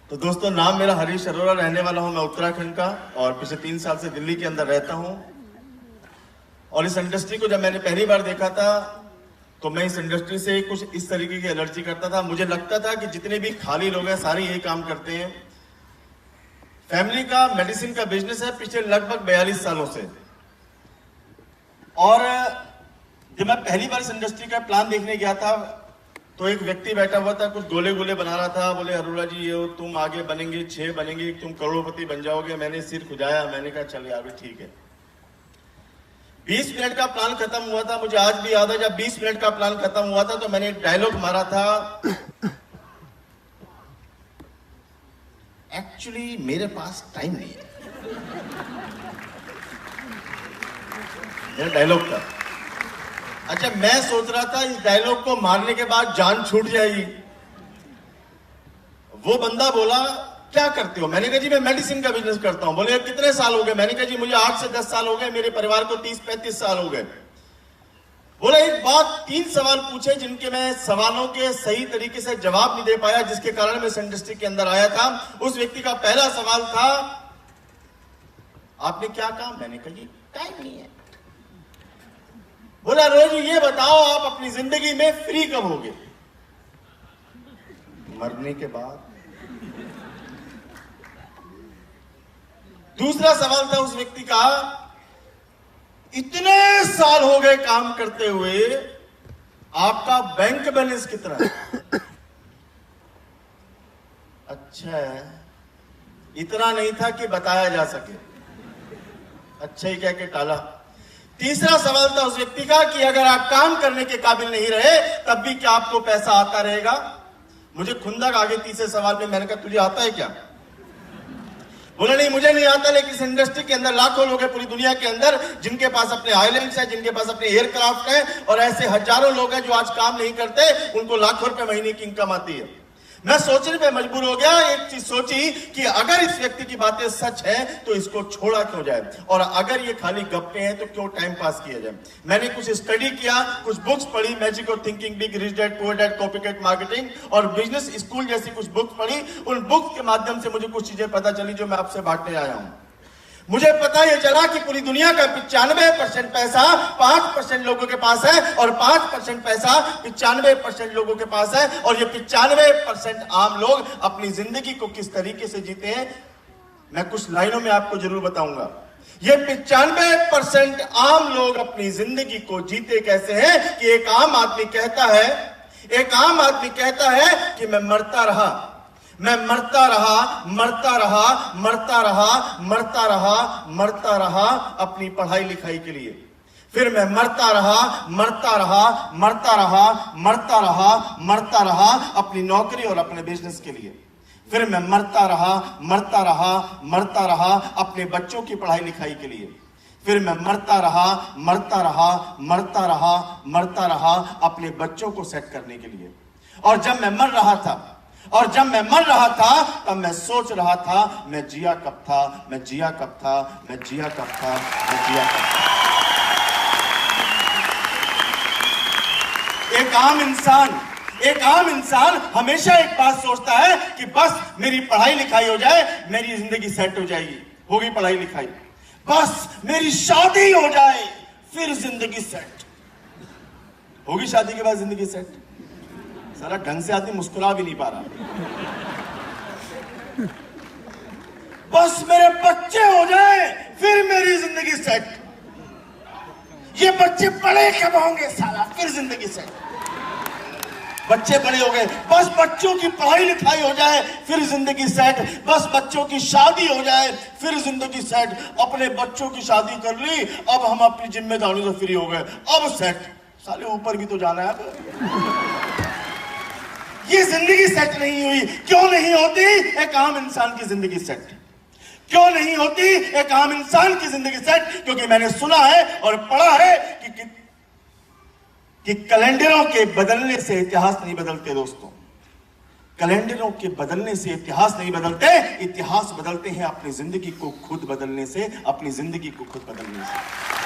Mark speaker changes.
Speaker 1: तो दोस्तों, नाम मेरा हरीश अरोड़ा, रहने वाला हूं मैं उत्तराखंड का और पिछले 3 साल से दिल्ली के अंदर रहता हूं। और इस इंडस्ट्री को जब मैंने पहली बार देखा था तो मैं इस इंडस्ट्री से कुछ इस तरीके की एलर्जी करता था। मुझे लगता था कि जितने भी खाली लोग हैं सारे यही काम करते हैं। फैमिली का मेडिसिन का बिजनेस है पिछले लगभग 42 सालों से। और जब मैं पहली बार इस इंडस्ट्री का प्लान देखने गया था तो एक व्यक्ति बैठा हुआ था, कुछ गोले गोले बना रहा था। बोले, अरोड़ा जी ये तुम आगे बनेंगे, 6 बनेंगे, तुम करोड़पति बन जाओगे। मैंने सिर खुजाया, मैंने कहा चल यार ठीक है। 20 मिनट का प्लान खत्म हुआ था। मुझे आज भी याद है, जब 20 मिनट का प्लान खत्म हुआ था तो मैंने एक डायलॉग मारा था, एक्चुअली मेरे पास टाइम नहीं है। यह डायलॉग था। अच्छा, मैं सोच रहा था इस डायलॉग को मारने के बाद जान छूट जाएगी। वो बंदा बोला, क्या करते हो? मैंने कहा जी मैं मेडिसिन का बिजनेस करता हूं। बोले कितने साल हो गए? मैंने कहा जी मुझे 8 से 10 साल हो गए, मेरे परिवार को 30-35 साल हो गए। बोला एक बात, 3 सवाल पूछे जिनके मैं सवालों के सही तरीके से जवाब नहीं दे पाया, जिसके कारण मैं इस इंडस्ट्री के अंदर आया था। उस व्यक्ति का पहला सवाल था, आपने क्या कहा? मैंने कहा जी टाइम नहीं है। बोला रोज ये बताओ आप अपनी जिंदगी में फ्री कब होगे? मरने के बाद। दूसरा सवाल था उस व्यक्ति का, इतने साल हो गए काम करते हुए, आपका बैंक बैलेंस कितना है? अच्छा है, इतना नहीं था कि बताया जा सके। अच्छा ही कह के टाला। तीसरा सवाल था उस व्यक्ति का कि अगर आप काम करने के काबिल नहीं रहे तब भी क्या आपको पैसा आता रहेगा? मुझे खुंदक आ गई तीसरे सवाल में। मैंने कहा तुझे आता है क्या? बोला नहीं मुझे नहीं आता, लेकिन इस इंडस्ट्री के अंदर लाखों लोग हैं पूरी दुनिया के अंदर जिनके पास अपने आइलैंड्स हैं, जिनके पास अपने एयरक्राफ्ट हैं, और ऐसे हजारों लोग हैं जो आज काम नहीं करते, उनको लाखों रुपए महीने की इनकम आती है। मैं सोचने पे मजबूर हो गया, एक चीज सोची कि अगर इस व्यक्ति की बातें सच है तो इसको छोड़ा क्यों जाए, और अगर ये खाली गप्पे हैं तो क्यों टाइम पास किया जाए। मैंने कुछ स्टडी किया, कुछ बुक्स पढ़ी, magic of thinking big, rich dad poor dad, copycat marketing और बिजनेस स्कूल जैसी कुछ बुक्स पढ़ी। उन बुक्स के माध्यम से मुझे कुछ चीजें पता चली जो मैं आपसे बांटने आया हूं। मुझे पता यह चला कि पूरी दुनिया का 95% पैसा 5% लोगों के पास है, और 5% पैसा 95% लोगों के पास है। और ये 95% आम लोग अपनी जिंदगी को किस तरीके से जीते हैं, मैं कुछ लाइनों में आपको जरूर बताऊंगा। ये 95% आम लोग अपनी जिंदगी को जीते कैसे हैं कि एक आम आदमी कहता है कि मैं मरता रहा, मैं मरता रहा, मरता रहा, मरता रहा, मरता रहा, मरता रहा अपनी पढ़ाई लिखाई के लिए। फिर मैं मरता रहा, मरता रहा, मरता रहा, मरता रहा, मरता रहा अपनी नौकरी और अपने बिजनेस के लिए। फिर मैं मरता रहा, मरता रहा, मरता रहा अपने बच्चों की पढ़ाई लिखाई के लिए। फिर मैं मरता रहा, मरता रहा, मरता रहा, मरता रहा अपने बच्चों को सेट करने के लिए। और जब मैं मर रहा था तब मैं सोच रहा था, मैं जिया कब था, मैं जिया कब था, मैं जिया कब था, मैं जिया कब था। एक आम इंसान हमेशा एक बात सोचता है कि बस मेरी पढ़ाई लिखाई हो जाए, मेरी जिंदगी सेट हो जाएगी। होगी पढ़ाई लिखाई, बस मेरी शादी हो जाए, फिर जिंदगी सेट होगी। शादी के बाद जिंदगी सेट? सारा ढंग से आदमी मुस्कुरा भी नहीं पा रहा। बस मेरे बच्चे हो जाए, फिर मेरी जिंदगी सेट। ये बच्चे बड़े कब होंगे साला, फिर जिंदगी सेट। बच्चे बड़े हो गए, बस बच्चों की पढ़ाई लिखाई हो जाए, फिर जिंदगी सेट। बस बच्चों की शादी हो जाए, फिर जिंदगी सेट। अपने बच्चों की शादी कर ली, अब हम अपनी जिम्मेदारी से फ्री हो गए, अब सेट। साले ऊपर भी तो जाना है अब। ये जिंदगी सेट नहीं हुई। क्यों नहीं होती एक आम इंसान की जिंदगी सेट? क्यों नहीं होती एक आम इंसान की जिंदगी सेट? क्योंकि मैंने सुना है और पढ़ा है कि कैलेंडरों के बदलने से इतिहास नहीं बदलते दोस्तों। कैलेंडरों के बदलने से इतिहास नहीं बदलते, इतिहास बदलते हैं अपनी जिंदगी को खुद बदलने से, अपनी जिंदगी को खुद बदलने से।